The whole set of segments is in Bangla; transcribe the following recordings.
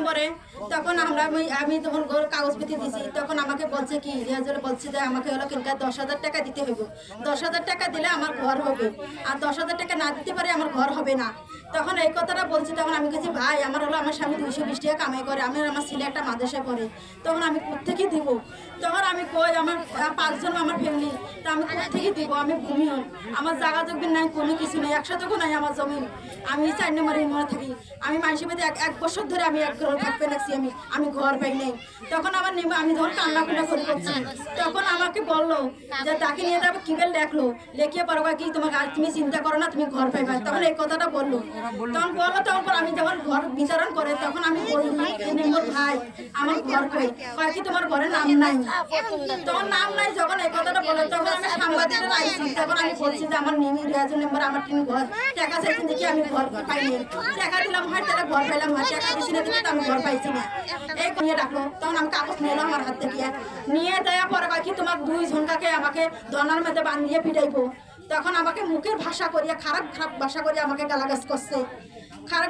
নম্বরে তখন আমি তখন কাগজপত্র দিছি, তখন আমাকে বলছে কি রিয়াজুল বলছে যে আমাকে হলো কিনকা 10,000 টাকা দিতে হবে, 10,000 টাকা দিলে আমার ঘর হবে, আর 10,000 টাকা না দিতে পারে আমার ঘর হবে না। তখন এই কথাটা বলছি, তখন আমি বলছি ভাই আমার হলো আমার স্বামী 220 টাকা কামাই করে, আমার ছেলে একটা মাদ্রাসায় পড়ে, তখন আমি কোত্থেকে দিব? তখন আমি কই আমার 5 জন আমার ফ্যামিলি, তা আমি কোত্থেকে দিব? আমি ভূমিহীন, আমার জায়গা জমিন নাই, কোনো কিছু নেই, 1 শতকও নাই আমার জমিন। আমি 4 নম্বরে মনে থাকি, আমি মানুষের মধ্যে এক বছর ধরে আমি এক ঘর থাকতে লাগছি, আমি ঘর পাই নাই। তখন আমার আমি যখন কান্না কুন্না করে করছি, তখন আমাকে বললো যে তাকে নিয়ে যাবো, কিবেল লেখলো, লেখিয়ে পারবো কি তোমাকে, আর তুমি চিন্তা করো না, তুমি ঘর পাইবা। তখন এই কথাটা বললো, তখন আমি যখন ঘর বিতরণ করে তখন আমি বলি ভাই আমার ঘর কই, কয় কি তোমার ঘরে নাম নাই? তখন নাম নাই যখন এই কথাটা বলে, তখন আমি সাংবাদিকরা আইছি, তখন আমি বলছি যে আমার রিয়াজুল মেম্বার আমার তুমি ঘর টাকা চাইছেন দেখি আমি ঘর পাইনি, টাকা দিলাম হয় তারা ঘর পাইলাম হয়, টাকা দিছি না দেখি আমি ঘর পাইছি না। এই নিয়ে ডাকলো, তখন আমি কাগজ নিলাম আমার হাত থেকে, নিয়ে দেওয়ার পরে কয় কি তোমার 2 জনকাকে আমাকে ধনার মধ্যে বান্ধিয়ে পিটাইবো। তখন আমাকে মুখের ভাষা করিয়া খারাপ ভাষা করিয়া আমাকে গালাগাজ করছে, খারাপ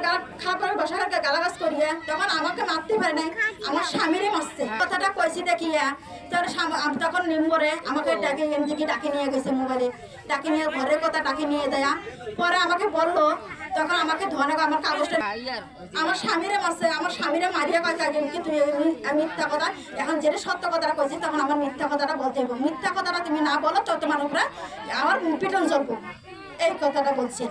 ভাষা গালাগাজ করিয়া তখন আমাকে মারতে পারে নাই, আমার স্বামীরে মারছে। কথাটা কইছি দেখিয়া তখন নিম্বরে আমাকে ডাকে নিয়ে গেছে, মোবাইলে ডাকে নিয়ে ঘরের কথা ডাকে নিয়ে দেয়া পরে আমাকে বললো, তখন আমাকে ধনে আমার কাগজটা আমার স্বামীরে মারছে, আমার স্বামীরে মারিয়া কয়েছে কি তুই মিথ্যা কথা, এখন যেটা সত্য কথাটা কইছি তখন আমার মিথ্যা কথাটা বলতে হবে, মিথ্যা কথাটা তুমি না বলো তো তোমার উপরে আমার পিটন চলবো, এই কথাটা বলছি।